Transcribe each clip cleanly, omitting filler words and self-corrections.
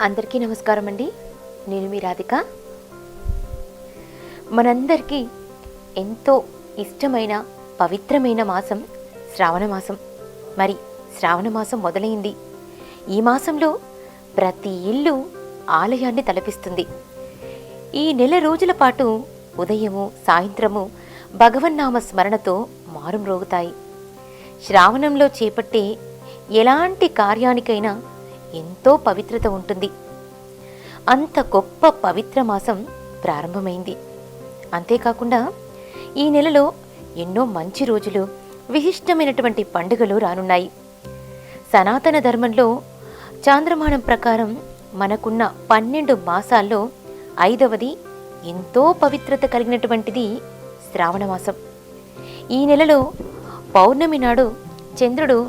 అందరికీ నమస్కారం అండి. నేను మీ రాధిక. మనందరికీ ఎంతో ఇష్టమైన పవిత్రమైన మాసం శ్రావణ మాసం. మరి శ్రావణ మాసం మొదలైంది. ఈ మాసంలో ప్రతి ఇల్లు ఆలయాన్ని తలపిస్తుంది. ఈ నెల రోజుల పాటు ఉదయము సాయంత్రము భగవన్నామ స్మరణతో మారుమ్రోగుతాయి. శ్రావణంలో చేపట్టే ఎలాంటి కార్యానికైనా ఎంతో పవిత్రత ఉంటుంది. అంత గొప్ప పవిత్ర మాసం ప్రారంభమైంది. అంతేకాకుండా ఈ నెలలో ఎన్నో మంచి రోజులు, విశిష్టమైనటువంటి పండుగలు రానున్నాయి. సనాతన ధర్మంలో చాంద్రమానం ప్రకారం మనకున్న 12 మాసాల్లో 5వది ఎంతో పవిత్రత కలిగినటువంటిది శ్రావణ మాసం. ఈ నెలలో పౌర్ణమి నాడు చంద్రుడు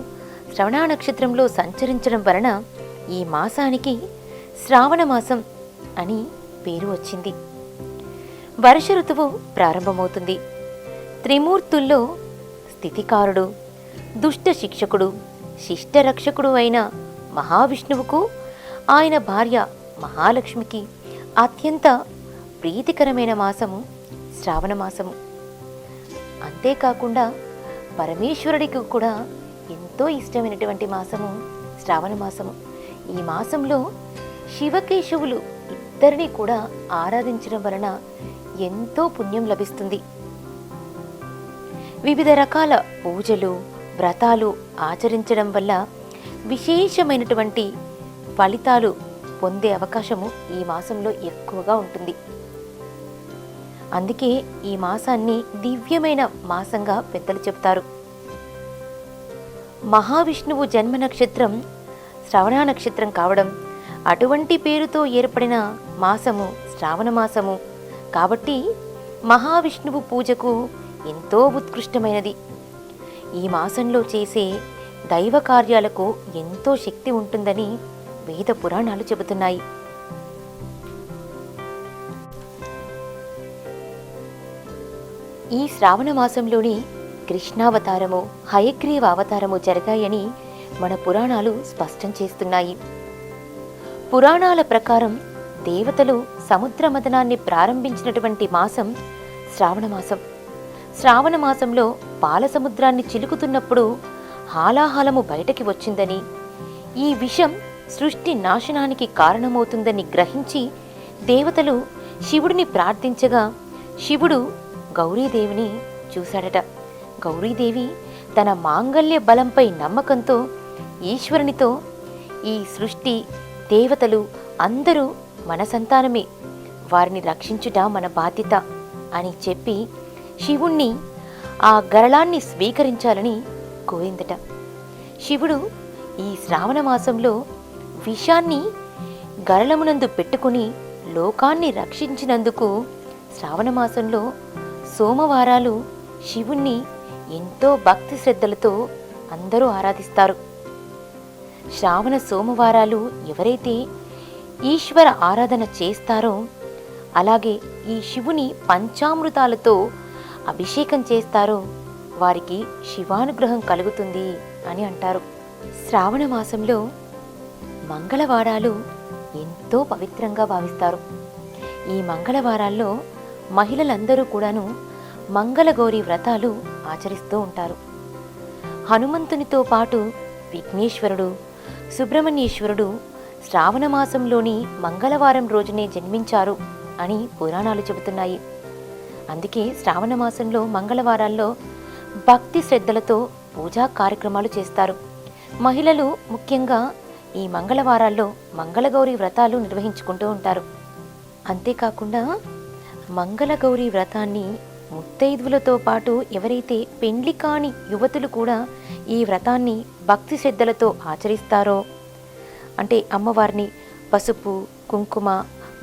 శ్రవణ నక్షత్రంలో సంచరించడం వలన ఈ మాసానికి శ్రావణ మాసం అని పేరు వచ్చింది. వర్ష ఋతువు ప్రారంభమవుతుంది. త్రిమూర్తుల్లో స్థితికారుడు, దుష్ట శిక్షకుడు, శిష్టరక్షకుడు అయిన మహావిష్ణువుకు ఆయన భార్య మహాలక్ష్మికి అత్యంత ప్రీతికరమైన మాసము శ్రావణ మాసము. అంతేకాకుండా పరమేశ్వరుడికి కూడా ఎంతో ఇష్టమైనటువంటి మాసము శ్రావణ మాసము. ఈ మాసంలో శివకేశవులు ఇద్దరిని కూడా ఆరాధించడం వలన ఎంతో పుణ్యం లభిస్తుంది. వివిధ రకాల పూజలు, వ్రతాలు ఆచరించడం వల్ల విశేషమైనటువంటి ఫలితాలు పొందే అవకాశము ఈ మాసంలో ఎక్కువగా ఉంటుంది. అందుకే ఈ మాసాన్ని దివ్యమైన మాసంగా పెద్దలు చెప్తారు. మహావిష్ణువు జన్మ నక్షత్రం శ్రవణ నక్షత్రం కావడం, అటువంటి పేరుతో ఏర్పడిన మాసము శ్రావణ మాసము కాబట్టి మహావిష్ణువు పూజకు ఎంతో ఉత్కృష్టమైనది. ఈ మాసంలో చేసే దైవ కార్యాలకు ఎంతో శక్తి ఉంటుందని వేద పురాణాలు చెబుతున్నాయి. ఈ శ్రావణ మాసంలోని కృష్ణావతారము, హయగ్రీవ అవతారము జరిగాయని మన పురాణాలు స్పష్టం చేస్తున్నాయి. పురాణాల ప్రకారం దేవతలు సముద్ర మథనాన్ని ప్రారంభించినటువంటి మాసం శ్రావణ మాసం. శ్రావణ మాసంలో పాల సముద్రాన్ని చిలుకుతున్నప్పుడు హాలాహలము బయటకి వచ్చిందని, ఈ విషం సృష్టి నాశనానికి కారణమవుతుందని గ్రహించి దేవతలు శివుడిని ప్రార్థించగా శివుడు గౌరీదేవిని చూశాడట. గౌరీదేవి తన మాంగల్య బలంపై నమ్మకంతో ఈశ్వరునితో, ఈ సృష్టి దేవతలు అందరూ మన సంతానమే, వారిని రక్షించుట మన బాధ్యత అని చెప్పి శివుణ్ణి ఆ గరళాన్ని స్వీకరించాలని కోరిందట. శివుడు ఈ శ్రావణ మాసంలో విషాన్ని గరళమునందు పెట్టుకుని లోకాన్ని రక్షించినందుకు శ్రావణ మాసంలో సోమవారాలు శివుణ్ణి ఎంతో భక్తి శ్రద్ధలతో అందరూ ఆరాధిస్తారు. శ్రావణ సోమవారాలు ఎవరైతే ఈశ్వర ఆరాధన చేస్తారో, అలాగే ఈ శివుని పంచామృతాలతో అభిషేకం చేస్తారో వారికి శివానుగ్రహం కలుగుతుంది అని అంటారు. శ్రావణ మాసంలో మంగళవారాలు ఎంతో పవిత్రంగా భావిస్తారు. ఈ మంగళవారాల్లో మహిళలందరూ కూడాను మంగళగౌరి వ్రతాలు ఆచరిస్తూ ఉంటారు. హనుమంతునితో పాటు విఘ్నేశ్వరుడు, సుబ్రహ్మణ్యేశ్వరుడు శ్రావణ మాసంలోని మంగళవారం రోజునే జన్మించారు అని పురాణాలు చెబుతున్నాయి. అందుకే శ్రావణ మాసంలో మంగళవారాల్లో భక్తి శ్రద్ధలతో పూజా కార్యక్రమాలు చేస్తారు. మహిళలు ముఖ్యంగా ఈ మంగళవారాల్లో మంగళగౌరి వ్రతాలు నిర్వహించుకుంటూ ఉంటారు. అంతేకాకుండా మంగళగౌరి వ్రతాన్ని ముత్తైదువులతో పాటు ఎవరైతే పెండ్లి కాని యువతులు కూడా ఈ వ్రతాన్ని భక్తి శ్రద్ధలతో ఆచరిస్తారో, అంటే అమ్మవారిని పసుపు, కుంకుమ,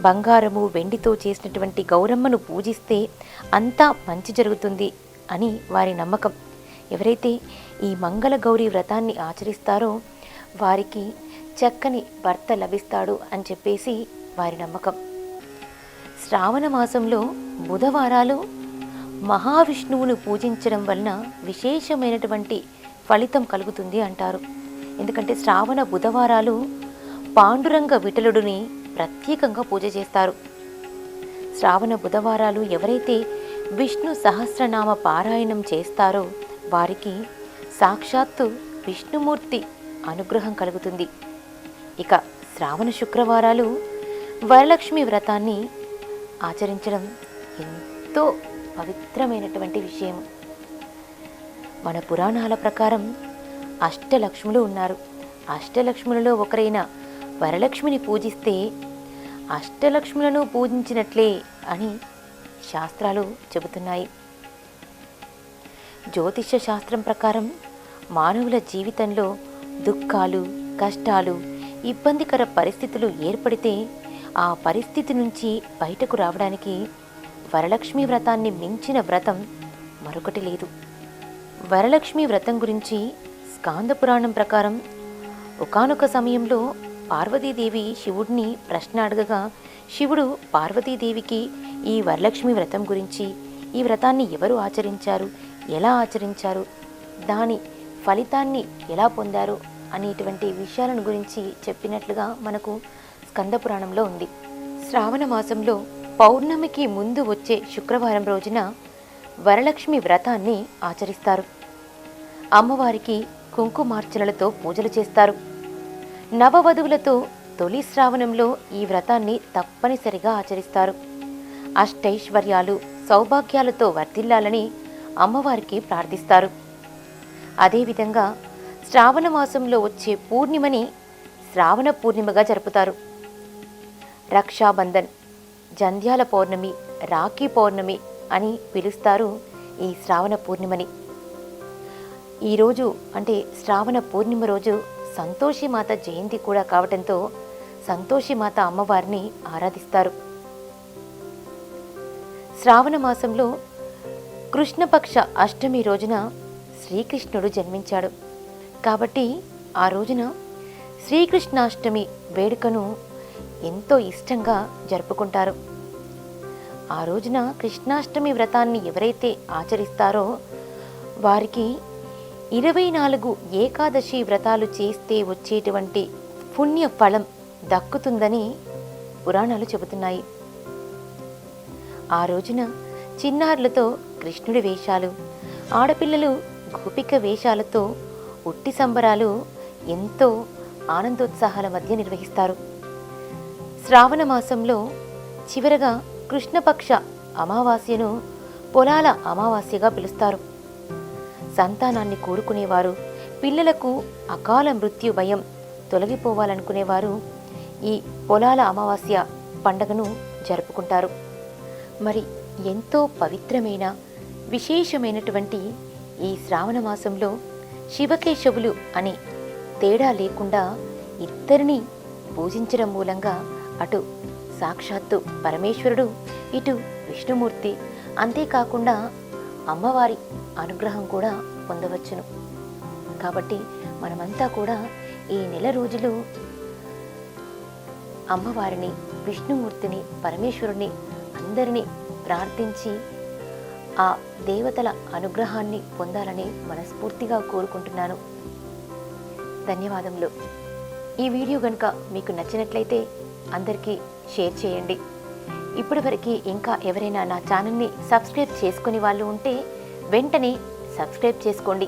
బంగారము, వెండితో చేసినటువంటి గౌరమ్మను పూజిస్తే అంతా మంచి జరుగుతుంది అని వారి నమ్మకం. ఎవరైతే ఈ మంగళగౌరి వ్రతాన్ని ఆచరిస్తారో వారికి చక్కని భర్త లభిస్తాడు అని చెప్పేసి వారి నమ్మకం. శ్రావణ మాసంలో బుధవారాలు మహావిష్ణువును పూజించడం వలన విశేషమైనటువంటి ఫలితం కలుగుతుంది అంటారు. ఎందుకంటే శ్రావణ బుధవారాలు పాండురంగ విఠలుడిని ప్రత్యేకంగా పూజ చేస్తారు. శ్రావణ బుధవారాలు ఎవరైతే విష్ణు సహస్రనామ పారాయణం చేస్తారో వారికి సాక్షాత్తు విష్ణుమూర్తి అనుగ్రహం కలుగుతుంది. ఇక శ్రావణ శుక్రవారాలు వరలక్ష్మి వ్రతాన్ని ఆచరించడం ఎంతో పవిత్రమైనటువంటి విషయం. మన పురాణాల ప్రకారం అష్టలక్ష్ములు ఉన్నారు. అష్టలక్ష్ములలో ఒకరైన వరలక్ష్మిని పూజిస్తే అష్టలక్ష్ములను పూజించినట్లే అని శాస్త్రాలు చెబుతున్నాయి. జ్యోతిష శాస్త్రం ప్రకారం మానవుల జీవితంలో దుఃఖాలు, కష్టాలు, ఇబ్బందికర పరిస్థితులు ఏర్పడితే ఆ పరిస్థితి నుంచి బయటకు రావడానికి వరలక్ష్మి వ్రతాన్ని మించిన వ్రతం మరొకటి లేదు. వరలక్ష్మి వ్రతం గురించి స్కాంద పురాణం ప్రకారం ఒకానొక సమయంలో పార్వతీదేవి శివుడిని ప్రశ్న అడగగా శివుడు పార్వతీదేవికి ఈ వరలక్ష్మి వ్రతం గురించి, ఈ వ్రతాన్ని ఎవరు ఆచరించారు, ఎలా ఆచరించారు, దాని ఫలితాన్ని ఎలా పొందారు అనేటువంటి విషయాలను గురించి చెప్పినట్లుగా మనకు స్కంద పురాణంలో ఉంది. శ్రావణ మాసంలో పౌర్ణమికి ముందు వచ్చే శుక్రవారం రోజున వరలక్ష్మి వ్రతాన్ని ఆచరిస్తారు. అమ్మవారికి కుంకుమార్చనలతో పూజలు చేస్తారు. నవవధువులతో తొలి శ్రావణంలో ఈ వ్రతాన్ని తప్పనిసరిగా ఆచరిస్తారు. అష్టైశ్వర్యాలు, సౌభాగ్యాలతో వర్ధిల్లాలని అమ్మవారికి ప్రార్థిస్తారు. అదేవిధంగా శ్రావణ మాసంలో వచ్చే పూర్ణిమని శ్రావణ పూర్ణిమగా జరుపుతారు. రక్షాబంధన్, జంధ్యాల పౌర్ణమి, రాఖీ పౌర్ణమి అని పిలుస్తారు ఈ శ్రావణ పూర్ణిమని. ఈరోజు అంటే శ్రావణ పూర్ణిమ రోజు సంతోషిమాత జయంతి కూడా కావటంతో సంతోషిమాత అమ్మవారిని ఆరాధిస్తారు. శ్రావణ మాసంలో కృష్ణపక్ష అష్టమి రోజున శ్రీకృష్ణుడు జన్మించాడు కాబట్టి ఆ రోజున శ్రీకృష్ణాష్టమి వేడుకను ఎంతో ఇష్టంగా జరుపుకుంటారు. ఆ రోజున కృష్ణాష్టమి వ్రతాన్ని ఎవరైతే ఆచరిస్తారో వారికి 24 ఏకాదశి వ్రతాలు చేస్తే వచ్చేటువంటి పుణ్య ఫలం దక్కుతుందని పురాణాలు చెబుతున్నాయి. ఆ రోజున చిన్నారులతో కృష్ణుడి వేషాలు, ఆడపిల్లలు గోపిక వేషాలతో ఉట్టి సంబరాలు ఎంతో ఆనందోత్సాహాల మధ్య నిర్వహిస్తారు. శ్రావణ మాసంలో చివరగా కృష్ణపక్ష అమావాస్యను పొలాల అమావాస్యగా పిలుస్తారు. సంతానాన్ని కోరుకునేవారు, పిల్లలకు అకాల మృత్యు భయం తొలగిపోవాలనుకునేవారు ఈ పొలాల అమావాస్య పండగను జరుపుకుంటారు. మరి ఎంతో పవిత్రమైన విశేషమైనటువంటి ఈ శ్రావణ మాసంలో శివకేశవులు అని తేడా లేకుండా ఇద్దరిని పూజించడం మూలంగా అటు సాక్షాత్తు పరమేశ్వరుడు, ఇటు విష్ణుమూర్తి, అంతేకాకుండా అమ్మవారి అనుగ్రహం కూడా పొందవచ్చును. కాబట్టి మనమంతా కూడా ఈ నెల రోజులు అమ్మవారిని, విష్ణుమూర్తిని, పరమేశ్వరుని అందరినీ ప్రార్థించి ఆ దేవతల అనుగ్రహాన్ని పొందాలని మనస్ఫూర్తిగా కోరుకుంటున్నాను. ధన్యవాదములు. ఈ వీడియో కనుక మీకు నచ్చినట్లయితే అందరికీ షేర్ చేయండి. ఇప్పటివరకు ఇంకా ఎవరైనా నా ఛానల్ని సబ్స్క్రైబ్ చేసుకుని వాళ్ళు ఉంటే వెంటనే సబ్స్క్రైబ్ చేసుకోండి.